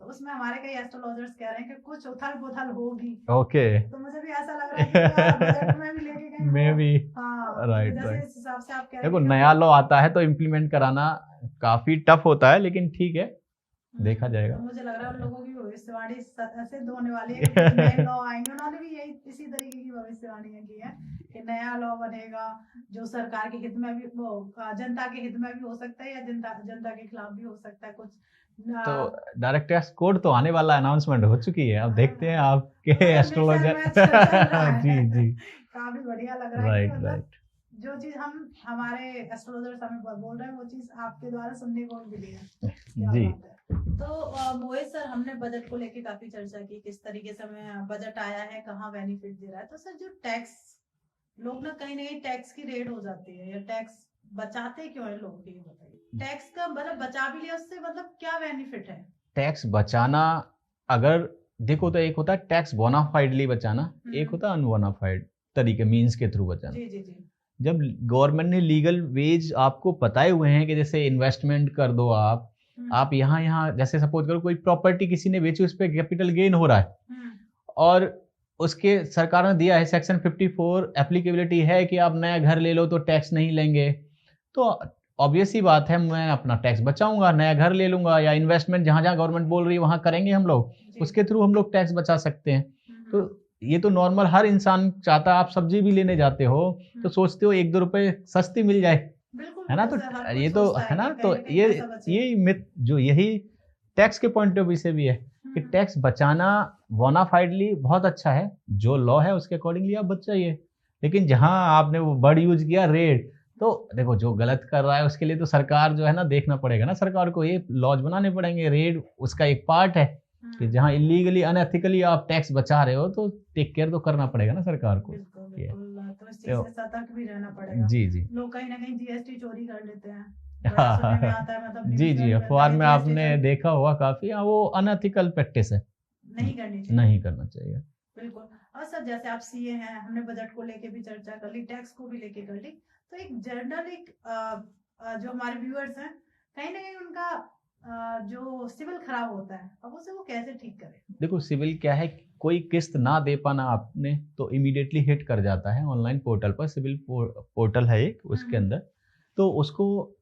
तो उसमें हमारे कई एस्ट्रोलॉजर्स कह रहे हैं कि कुछ उथल पुथल होगी। ओके, तो मुझे भी ऐसा लग रहा है कि यार बजट में भी लेके कहीं मैं भी, हाँ, राइट जैसे राइट। इस हिसाब से आप कह रहे देखो हैं नया लॉ आता है तो इम्प्लीमेंट कराना काफी टफ होता है, लेकिन ठीक है, देखा जाएगा। तो मुझे लग रहा है उन लोगों की भविष्यवाणी सिद्ध होने वाली है कि नए लॉ आएंगे। उन्होंने भी यही इसी तरीके की भविष्यवाणी की है कि नया लॉ बनेगा जो सरकार के हित में भी, वो जनता के हित में भी हो सकता है या जनता के खिलाफ भी हो सकता है कुछ। तो डायरेक्ट टैक्स कोड तो आने वाला, अनाउंसमेंट हो चुकी है, अब देखते हैं आपके एस्ट्रोलॉजर। जी जी, काफी बढ़िया लग रहा है। राइट मतलब राइट, जो चीज हम हमारे एस्ट्रोलॉजर्स हमें बोल रहे हैं वो चीज आपके द्वारा सुनने को मिली है। क्या जी बात है। तो मोहित सर, हमने बजट को लेके काफी चर्चा की, किस तरीके से हमें बजट आया है, कहाँ बेनिफिट दे रहा है। तो सर जो टैक्स, लोग ना कहीं नहीं टैक्स की रेड हो जाती है या टैक्स बचाते क्यों है लोगों के, ये बताइए। टैक्स का मतलब बचा भी लिया उससे मतलब क्या बेनिफिट है? टैक्स बचाना, अगर देखो तो एक होता है टैक्स बोनाफाइडली बचाना, एक होता है अनबोनाफाइड तरीके मीन्स के थ्रू बचाना। जी जी जी। जब गवर्नमेंट ने लीगल वेज आपको बताए हुए हैं कि जैसे इन्वेस्टमेंट कर दो आप यहाँ यहाँ जैसे सपोज करो कोई प्रॉपर्टी किसी ने बेची, उस पर कैपिटल गेन हो रहा है और उसके सरकार ने दिया है सेक्शन 54 एप्लीकेबिलिटी है कि आप नया घर ले लो तो टैक्स नहीं लेंगे, तो ऑब्वियस ही बात है मैं अपना टैक्स बचाऊंगा, नया घर ले लूंगा या इन्वेस्टमेंट जहां जहां गवर्नमेंट बोल रही है वहां करेंगे हम लोग, उसके थ्रू हम लोग टैक्स बचा सकते हैं। तो ये तो नॉर्मल हर इंसान चाहता है। आप सब्जी भी लेने जाते हो तो सोचते हो 1-2 रुपए सस्ती मिल जाए, है ना, तो ये तो है ना, तो ये मिथ जो यही टैक्स के पॉइंट ऑफ व्यू से भी है कि टैक्स बचाना बोनाफाइडली बहुत अच्छा है, जो लॉ है उसके अकॉर्डिंगली आप बचाइए। लेकिन जहां आपने वो वर्ड यूज किया रेट, तो देखो जो गलत कर रहा है उसके लिए तो सरकार जो है ना देखना पड़ेगा ना, सरकार को ये लॉज बनाने पड़ेंगे। रेट उसका एक पार्ट है कि जहां इलीगली अनएथिकली आप टैक्स बचा रहे हो तो टेक केयर तो करना पड़ेगा ना सरकार को। तो इस चीज से सतर्क भी रहना पड़ेगा। जी जी। लोग कहीं ना कहीं जीएसटी चोरी कर लेते हैं, सुनने में आता है, मतलब जी जी, अखबार में आपने देखा होगा काफी, वो अनएथिकल प्रैक्टिस है, नहीं करनी चाहिए, नहीं करना चाहिए। बिल्कुल। और सर जैसे आप सीए हैं, हमने बजट को लेके भी चर्चा कर ली, टैक्स को भी लेके कर ली, तो एक जनरल जो हमारे व्यूअर्स हैं कहीं ना कहीं उनका जो सिविल खराब होता है, अब उसे वो कैसे ठीक करें? देखो सिविल क्या है, कोई किस्त ना दे पाना आपने तो इमीडिएटली हिट कर जाता है ऑनलाइन पोर्टल पर, सिविल पोर्टल है एक उसके अंदर, तो उसको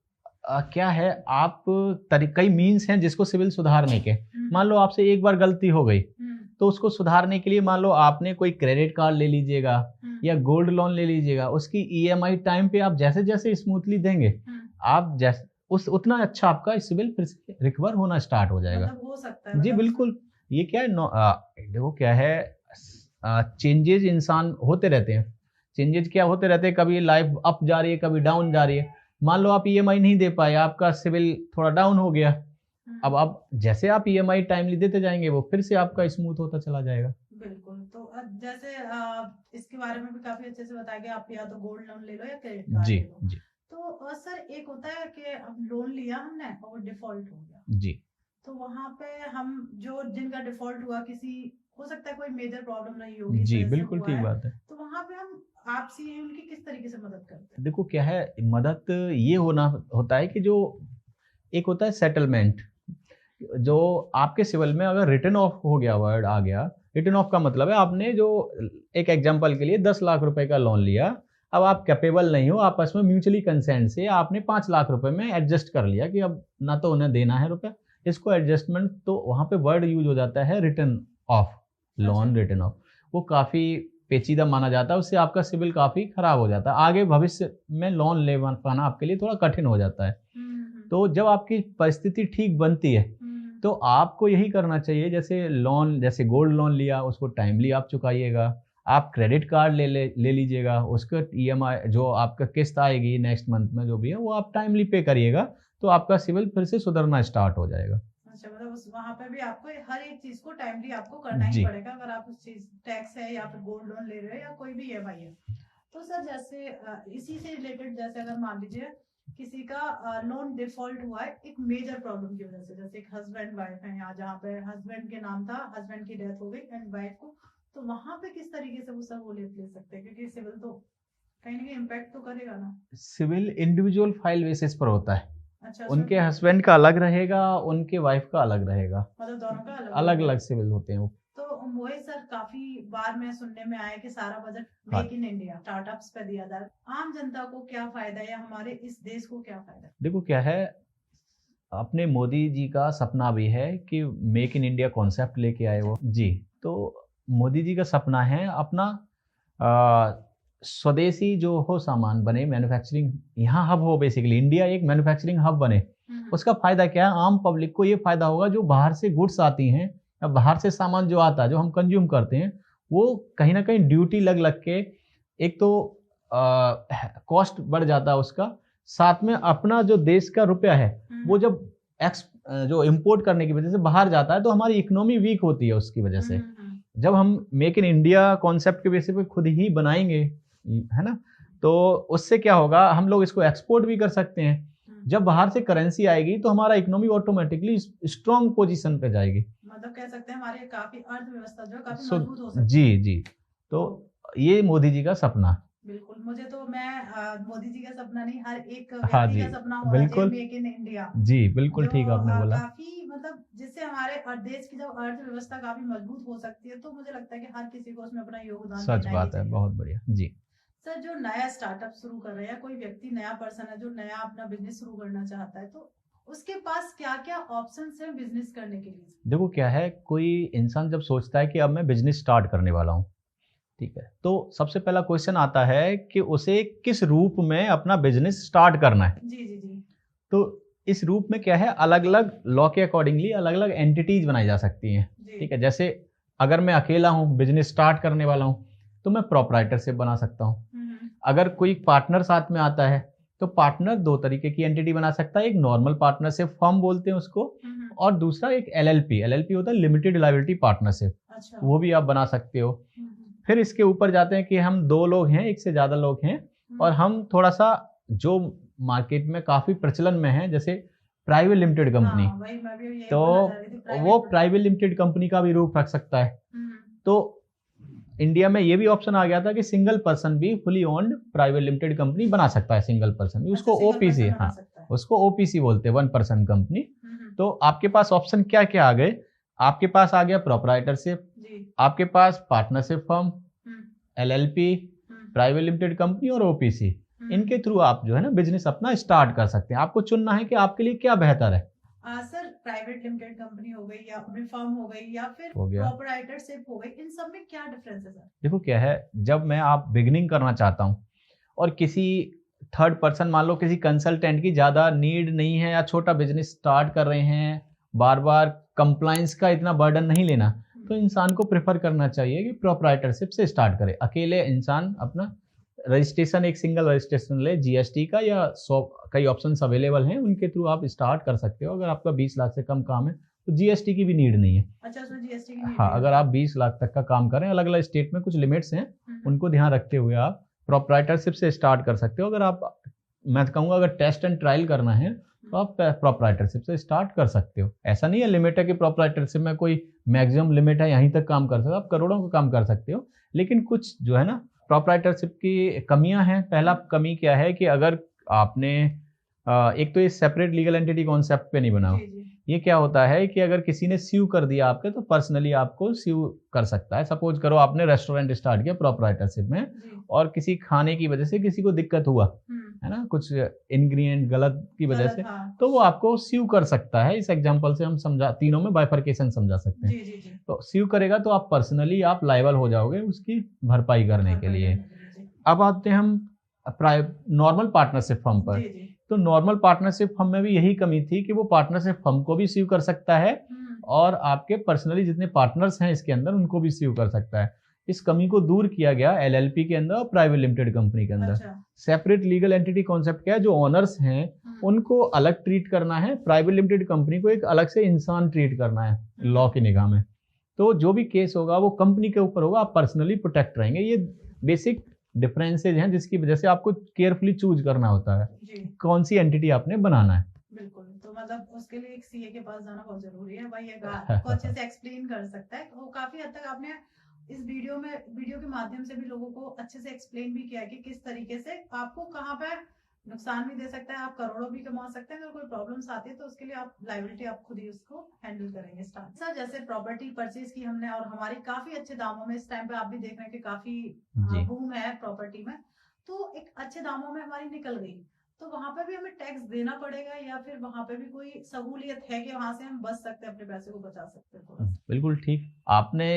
क्या है आप कई मीन्स हैं जिसको सिविल सुधारने के। मान लो आपसे एक बार गलती हो गई तो उसको सुधारने के लिए मान लो आपने कोई क्रेडिट कार्ड ले लीजिएगा या गोल्ड लोन ले लीजिएगा, उसकी ईएमआई टाइम पे आप जैसे जैसे स्मूथली देंगे आप जैसे उतना अच्छा आपका सिविल फिर से रिकवर होना स्टार्ट हो जाएगा। मतलब हो सकता है, जी बिल्कुल। ये क्या है देखो क्या है, चेंजेस इंसान होते रहते हैं, चेंजेस क्या होते रहते हैं, कभी लाइफ अप जा रही है कभी डाउन जा रही है। मान लो आप ईएमआई नहीं दे पाए, आपका सिविल थोड़ा डाउन हो गया, अब आप जैसे आप ईएमआई टाइमली देते जाएंगे वो फिर से आपका स्मूथ होता चला जाएगा। बिल्कुल। तो जैसे इसके बारे में भी काफी अच्छे से बताया गया, आप या तो गोल्ड लोन ले लो या क्रेडिट कार्ड ले लो। जी। तो सर एक होता है कि अब लोन लिया हमने और वो डिफॉल्ट हो गया, जी, तो वहां पे हम जो जिनका डिफॉल्ट हुआ, किसी हो सकता है कोई मेजर प्रॉब्लम नहीं होगी, जी बिल्कुल ठीक बात है, तो वहां पे हम आपसे उनकी किस तरीके से मदद करते हैं? देखो क्या है, मदद ये होता है कि जो एक होता है सेटलमेंट, जो आपके सिविल में अगर रिटर्न ऑफ हो गया, वर्ड आ गया, रिटर्न ऑफ का मतलब है आपने जो एक एग्जांपल के लिए 10 लाख रुपए का लोन लिया, अब आप कैपेबल नहीं हो, आपस में म्यूचुअली कंसेंट से आपने 5 लाख रुपए में एडजस्ट कर लिया कि अब ना तो उन्हें देना है रुपया, इसको एडजस्टमेंट, तो वहां पे वर्ड यूज हो जाता है return of, loan return of. वो काफी पेचीदा माना जाता है, उससे आपका सिविल काफी खराब हो जाता है, आगे भविष्य में लोन ले पाना आपके लिए थोड़ा कठिन हो जाता है। तो जब आपकी परिस्थिति ठीक बनती है तो आपको यही करना चाहिए, जैसे लोन, जैसे गोल्ड लोन लिया उसको टाइमली आप चुकाइएगा, आप क्रेडिट कार्ड ले लीजिएगा, उसका ईएमआई जो आपका किस्त आएगी नेक्स्ट मंथ में जो भी है वो आप टाइमली पे करिएगा, तो आपका सिविल फिर से सुधरना स्टार्ट हो जाएगा। अच्छा, मतलब वहाँ पे भी आपको हर एक चीज को टाइमली आपको करना ही पड़ेगा, अगर आप उस चीज टैक्स है या फिर गोल्ड लोन ले रहे हो या कोई भी ईएमआई है। तो सर जैसे इसी से रिलेटेड, जैसे अगर मान लीजिए किसी का लोन डिफॉल्ट हुआ है एक मेजर प्रॉब्लम की वजह से, जैसे एक हस्बैंड वाइफ है, यहाँ जहाँ पे हस्बैंड के नाम था, हस्बैंड की डेथ हो गई एंड वाइफ को, तो वहां पे किस तरीके से वो सब वो ले सकते हैं, क्योंकि सिविल तो कहीं ना कहीं इम्पैक्ट तो करेगा ना। सिविल इंडिविजुअल फाइल बेसिस पर होता है। अच्छा, उनके हस्बैंड का अलग रहेगा, उनके वाइफ का अलग रहेगा, मतलब दोनों का अलग अलग सिविल होते हैं वो। तो मोहित सर, काफी बार मैं सुनने में आया कि सारा budget make in India startups पे दिया जा रहा है, आम जनता को क्या फायदा है या हमारे इस देश को क्या फायदा है? देखो क्या है, अपने मोदी जी का सपना भी है कि मेक इन इंडिया कॉन्सेप्ट लेके आए वो जी, तो मोदी जी का सपना है अपना स्वदेशी जो हो सामान बने, मैन्युफैक्चरिंग यहाँ हब हो, बेसिकली इंडिया एक मैन्युफैक्चरिंग हब बने। उसका फायदा क्या है, आम पब्लिक को ये फायदा होगा, जो बाहर से गुड्स आती हैं या बाहर से सामान जो आता है जो हम कंज्यूम करते हैं, वो कहीं ना कहीं ड्यूटी लग के एक तो कॉस्ट बढ़ जाता है उसका, साथ में अपना जो देश का रुपया है वो जब जो इंपोर्ट करने की वजह से बाहर जाता है तो हमारी इकोनॉमी वीक होती है उसकी वजह से। जब हम मेक इन इंडिया कॉन्सेप्ट के बेसिस पे खुद ही बनाएंगे, है ना, तो उससे क्या होगा, हम लोग इसको एक्सपोर्ट भी कर सकते हैं, जब बाहर से करेंसी आएगी तो हमारा इकोनॉमी ऑटोमेटिकली स्ट्रॉन्ग पोजीशन पे जाएगी। मतलब कह सकते हैं हमारी काफी अर्थव्यवस्था जो है काफी सो मजबूत हो सकती है। जी जी, तो ये मोदी जी का सपना। बिल्कुल, मुझे तो मोदी जी का सपना नहीं, हर एक हाँ व्यक्ति जी, का सपना होना चाहिए बिल्कुल मेक इन इंडिया, जी, बिल्कुल जो ठीक आपने बोला। काफी मतलब जिससे हमारे देश की जब अर्थव्यवस्था काफी मजबूत हो सकती है, तो मुझे लगता है कि हर किसी को उसमें अपना योगदान सच देना ही बात है, चाहिए। बहुत बढ़िया जी। सर, जो नया स्टार्टअप शुरू कर रहे हैं, कोई व्यक्ति नया पर्सन है जो नया अपना बिजनेस शुरू करना चाहता है, तो उसके पास क्या क्या ऑप्शंस हैं बिजनेस करने के लिए? देखो क्या है, कोई इंसान जब सोचता है कि अब मैं बिजनेस स्टार्ट करने वाला हूँ, ठीक है, तो सबसे पहला क्वेश्चन आता है कि उसे किस रूप में अपना बिजनेस स्टार्ट करना है। जी जी जी। तो इस रूप में क्या है, अलग अलग लॉ के अकॉर्डिंगली अलग अलग एंटिटीज बनाई जा सकती हैं, ठीक है। जैसे अगर मैं अकेला हूँ, बिजनेस स्टार्ट करने वाला हूँ, तो मैं प्रोप्राइटरशिप बना सकता हूँ। अगर कोई पार्टनर साथ में आता है तो पार्टनर दो तरीके की एंटिटी बना सकता है, एक नॉर्मल पार्टनरशिप फर्म बोलते हैं उसको, और दूसरा एक एलएलपी। एलएलपी होता है लिमिटेड लायबिलिटी पार्टनरशिप, अच्छा। वो भी आप बना सकते हो। फिर इसके ऊपर जाते हैं कि हम दो लोग हैं, एक से ज्यादा लोग हैं, और हम थोड़ा सा जो मार्केट में काफी प्रचलन में है, जैसे प्राइवेट लिमिटेड कंपनी, तो वो प्राइवेट लिमिटेड कंपनी का भी रूप रख सकता है। तो इंडिया में ये भी ऑप्शन आ गया था कि सिंगल पर्सन भी fully owned private limited company बना सकता है, सिंगल पर्सन भी, उसको ओपीसी, हाँ उसको ओपीसी बोलते हैं, वन पर्सन कंपनी। तो आपके पास ऑप्शन क्या क्या आ गए, आपके पास आ गया प्रोप्राइटरशिप, आपके पास partnership firm, LLP, private limited company और ओपीसी। इनके थ्रू आप जो है ना बिजनेस अपना स्टार्ट कर सकते हैं। आपको चुनना है कि आपके लिए क्या बेहतर है। सर, प्राइवेट लिमिटेड कंपनी हो गई या फर्म हो गई या फिर प्रोप्राइटरशिप हो गई, इन सब में क्या डिफरेंस है सर? देखो क्या है, जब मैं आप बिगिनिंग करना चाहता हूँ और किसी थर्ड पर्सन, मान लो किसी कंसल्टेंट की ज़्यादा नीड नहीं है, या छोटा बिजनेस स्टार्ट कर रहे हैं, बार बार कंप्लाइंस का इतना बर्डन नहीं लेना, तो इंसान को प्रेफर करना चाहिए कि प्रोप्राइटरशिप से स्टार्ट करे। अकेले इंसान अपना रजिस्ट्रेशन, एक सिंगल रजिस्ट्रेशन ले जीएसटी का, या कई ऑप्शंस अवेलेबल हैं, उनके थ्रू आप स्टार्ट कर सकते हो। अगर आपका 20 लाख से कम काम है तो जीएसटी की भी नीड नहीं है। अच्छा, उसमें जीएसटी की नीड हाँ, अगर आप 20 लाख तक का काम करें, अलग अलग स्टेट में कुछ लिमिट्स हैं, उनको ध्यान रखते हुए आप प्रोप्राइटरशिप से स्टार्ट कर सकते हो। अगर आप, मैं कहूँगा अगर टेस्ट एंड ट्रायल करना है तो आप प्रोप्राइटरशिप से स्टार्ट कर सकते हो। ऐसा नहीं है लिमिट है कि प्रोप्राइटरशिप में कोई मैक्सिमम लिमिट है, यहीं तक काम कर सकते हो, आप करोड़ों का काम कर सकते हो। लेकिन कुछ जो है ना प्रोप्राइटरशिप की कमियां हैं। पहला कमी क्या है कि अगर आपने एक तो ये सेपरेट लीगल एंटिटी कॉन्सेप्ट पे नहीं बना हो। ये क्या होता है कि अगर किसी ने स्यू कर दिया आपके, तो पर्सनली आपको स्यू कर सकता है। सपोज करो आपने रेस्टोरेंट स्टार्ट किया प्रोप्राइटरशिप में, और किसी खाने की वजह से किसी को दिक्कत हुआ है ना, कुछ इंग्रेडिएंट गलत की वजह से, तो वो आपको स्यू कर सकता है। इस एग्जांपल से हम समझा, तीनों में बाइफरकेशन समझा सकते हैं। तो स्यू करेगा तो आप पर्सनली आप लायबल हो जाओगे उसकी भरपाई करने के लिए। अब आते हैं हम नॉर्मल पार्टनरशिप फर्म पर। तो नॉर्मल पार्टनरशिप फर्म में भी यही कमी थी कि वो पार्टनरशिप फर्म को भी स्यू कर सकता है, और आपके पर्सनली जितने पार्टनर्स हैं इसके अंदर उनको भी स्यू कर सकता है। इस कमी को दूर किया गया एलएलपी के अंदर और प्राइवेट लिमिटेड कंपनी के अंदर। सेपरेट लीगल एंटिटी कॉन्सेप्ट क्या है, जो ओनर्स हैं उनको अलग ट्रीट करना है, प्राइवेट लिमिटेड कंपनी को एक अलग से इंसान ट्रीट करना है लॉ की निगाह में। तो जो भी केस होगा वो कंपनी के ऊपर होगा, आप पर्सनली प्रोटेक्ट रहेंगे। ये बेसिक डिफरेंसेज हैं जिसकी वजह से आपको केयरफुली चूज करना होता है कौन सी एंटिटी आपने बनाना है। बिल्कुल, तो मतलब उसके लिए एक सीए के पास जाना बहुत जरूरी है भाई, को अच्छे से एक्सप्लेन कर सकता है। वो काफी हद तक आपने इस वीडियो के माध्यम से भी लोगों को अच्छे से एक्सप्लेन भी किया कि किस तरीके से आपको कहाँ पे नुकसान भी दे सकता है, आप करोड़ों भी कमा सकते हैं। अगर कोई प्रॉब्लम्स आती है तो उसके लिए आप लायबिलिटी आप खुद ही उसको हैंडल करेंगे। सर, जैसे प्रॉपर्टी परचेज की हमने और हमारी काफी अच्छे दामों में, इस टाइम पे आप भी देख रहे हैं कि काफी बूम है प्रॉपर्टी में, तो एक अच्छे दामों में हमारी निकल गई, तो वहां पे भी हमें टैक्स देना पड़ेगा या फिर वहां पे भी कोई सहूलियत है कि वहां से हम बच सकते हैं, अपने पैसे को बचा सकते हैं? बिल्कुल ठीक, आपने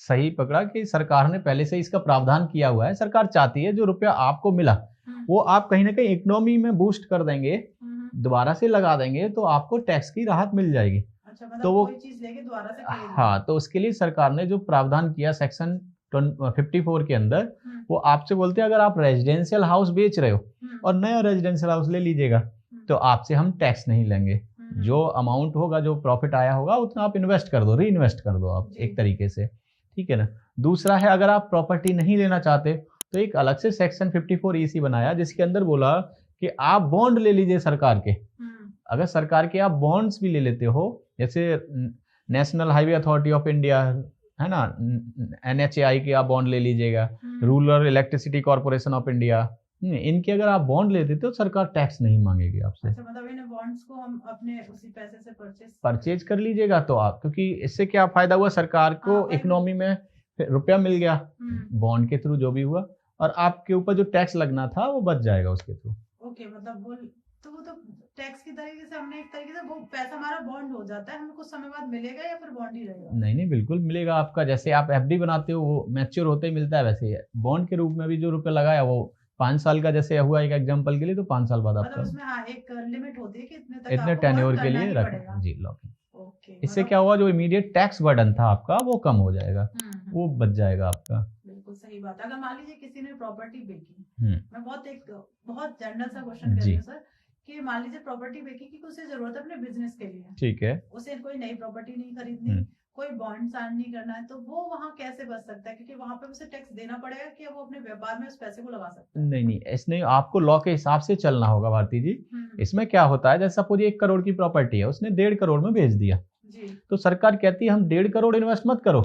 सही पकड़ा कि सरकार ने पहले से इसका प्रावधान किया हुआ है। सरकार चाहती है जो रुपया आपको मिला वो आप कहीं ना कहीं इकोनॉमी में बूस्ट कर देंगे, दोबारा से लगा देंगे, तो आपको टैक्स की राहत मिल जाएगी। अच्छा, मतलब तो वो कोई चीज लेके दोबारा से खरीद, हाँ, तो उसके लिए सरकार ने जो प्रावधान किया सेक्शन 54 के अंदर, वो आपसे बोलते हैं अगर आप रेजिडेंशियल हाउस बेच रहे हो और नया रेजिडेंशियल हाउस ले लीजिएगा तो आपसे हम टैक्स नहीं लेंगे। जो अमाउंट होगा, जो प्रॉफिट आया होगा, उतना आप इन्वेस्ट कर दो, री इन्वेस्ट कर दो आप एक तरीके से, ठीक है ना। दूसरा है, अगर आप प्रॉपर्टी नहीं लेना चाहते तो एक अलग से सेक्शन 54 EC बनाया जिसके अंदर बोला कि आप बॉन्ड ले लीजिए सरकार के। अगर सरकार के आप बॉन्ड्स भी ले लेते हो, जैसे national highway authority of India है ना, NHAI के आप बॉन्ड ले लीजिएगा, rural electricity corporation of India, इनके अगर आप बॉन्ड ले देते हो सरकार टैक्स नहीं मांगेगी आपसे। अच्छा, मतलब इन बॉन्ड्स को हम अपने उसी पैसे से परचेज कर लीजिएगा तो आप, क्योंकि इससे क्या फायदा हुआ, सरकार को इकोनॉमी में रुपया मिल गया बॉन्ड के थ्रू जो भी हुआ, और आपके ऊपर जो टैक्स लगना था वो बच जाएगा उसके थ्रू। ओके, मतलब वो तो टैक्स की तरीके से हमने एक तरीके से वो पैसा हमारा बॉन्ड हो जाता है, हमें कुछ समय बाद मिलेगा या फिर बॉन्ड ही रहेगा? नहीं, बिल्कुल मिलेगा आपका। जैसे आप FD बनाते हो वो मैच्योर होते ही मिलता है, वैसे ही बॉन्ड के रूप में भी जो रुपया लगाया वो 5 साल का जैसे हुआ एक एग्जांपल के लिए, तो 5 साल बाद आपका, उसमें हाँ एक लिमिट होती है कि इतने तक इतने टेन्योर के लिए रखना जी लॉकिंग। ओके, इससे क्या हुआ, जो इमीडिएट टैक्स बर्डन था आपका वो कम हो जाएगा, वो बच जाएगा आपका। बिल्कुल सही बात। अगर मान लीजिए किसी ने प्रॉपर्टी बेची, मैं बहुत जनरल सा क्वेश्चन कर रही हूँ सर, कि मान लीजिए प्रॉपर्टी बेची की उसे जरूरत है अपने बिजनेस के लिए, ठीक है, उसे कोई नई प्रॉपर्टी नहीं खरीदनी, कोई बॉन्ड साइन नहीं करना है, तो वो वहाँ कैसे बच सकता है? क्योंकि वहाँ पे उसे टैक्स देना पड़ेगा कि वो अपने व्यापार में उस पैसे को लगा सकता है? नहीं, इसमें आपको लॉ के हिसाब से चलना होगा भारती जी। इसमें क्या होता है, जैसे सपोज 1 करोड़ की प्रॉपर्टी है, उसने 1.5 करोड़ में बेच दिया जी, तो सरकार कहती है हम 1.5 करोड़ इन्वेस्ट मत करो,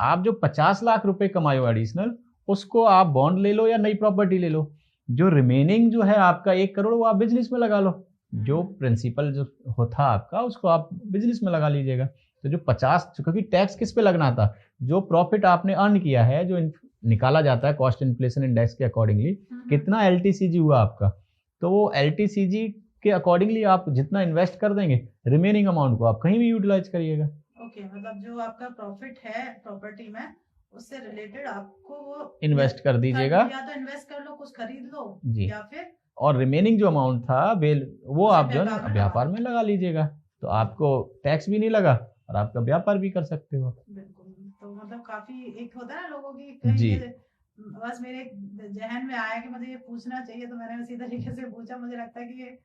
आप जो 50 लाख रुपए कमाए हो एडिशनल, उसको आप बॉन्ड ले लो या नई प्रॉपर्टी ले लो, जो रिमेनिंग जो है आपका 1 करोड़ वो आप बिजनेस में लगा लो, जो प्रिंसिपल जो होता आपका उसको आप बिजनेस में लगा लीजिएगा। तो जो 50, क्योंकि टैक्स किस पे लगना था, जो प्रॉफिट आपने अर्न किया है, जो निकाला जाता है कॉस्ट इन्फ्लेशन इंडेक्स के अकॉर्डिंगली, कितना LTCG हुआ आपका, तो वो LTCG के अकॉर्डिंगली आप जितना इन्वेस्ट कर देंगे, रिमेनिंग अमाउंट को आप कहीं भी यूटिलाइज करिएगा। ओके, मतलब जो आपका प्रॉफिट है प्रॉपर्टी में उससे रिलेटेड आपको वो इन्वेस्ट कर दीजिएगा, या तो इन्वेस्ट कर लो, कुछ खरीद लो जी, या फिर और रिमेनिंग जो अमाउंट था वो आप जो है व्यापार में लगा लीजिएगा, तो आपको टैक्स भी नहीं लगा और आपका व्यापार भी कर सकते हो। बिल्कुल, तो मतलब काफी एक होता है ना लोगों की जी, बस मेरे जहन में आया कि मुझे ये पूछना चाहिए, तो मैंने उसी तरीके से पूछा। मुझे लगता है कि ये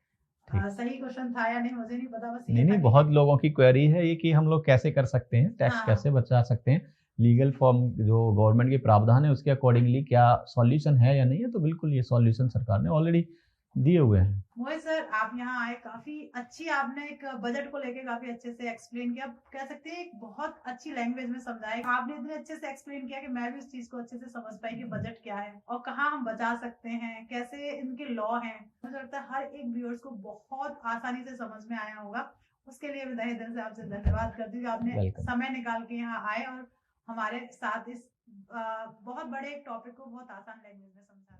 सही क्वेश्चन था या नहीं मुझे नहीं पता, बस नहीं, बहुत लोगों की क्वेरी है ये कि हम लोग कैसे कर सकते हैं टैक्स, कैसे बचा सकते हैं, लीगल फॉर्म जो गवर्नमेंट के प्रावधान है उसके अकॉर्डिंगली क्या सॉल्यूशन है या नहीं है, तो बिल्कुल ये सॉल्यूशन सरकार ने ऑलरेडी दिए हुए हैं। मोहित सर, आप यहाँ आए, काफी अच्छी आपने एक बजट को लेके काफी अच्छे से एक्सप्लेन किया, कह सकते हैं एक बहुत अच्छी लैंग्वेज में समझाया आपने, इतने अच्छे से एक्सप्लेन किया कि मैं भी उस चीज को अच्छे से समझ पाई कि बजट क्या है और कहाँ हम बचा सकते हैं, कैसे इनके लॉ हैं। मुझे लगता है हर एक व्यूअर्स को बहुत आसानी से समझ में आया होगा। उसके लिए मैं दिल से आपसे धन्यवाद करती हूँ, आपने समय निकाल के यहाँ आए और हमारे साथ इस बहुत बड़े एक टॉपिक को बहुत आसान लैंग्वेज में समझाया।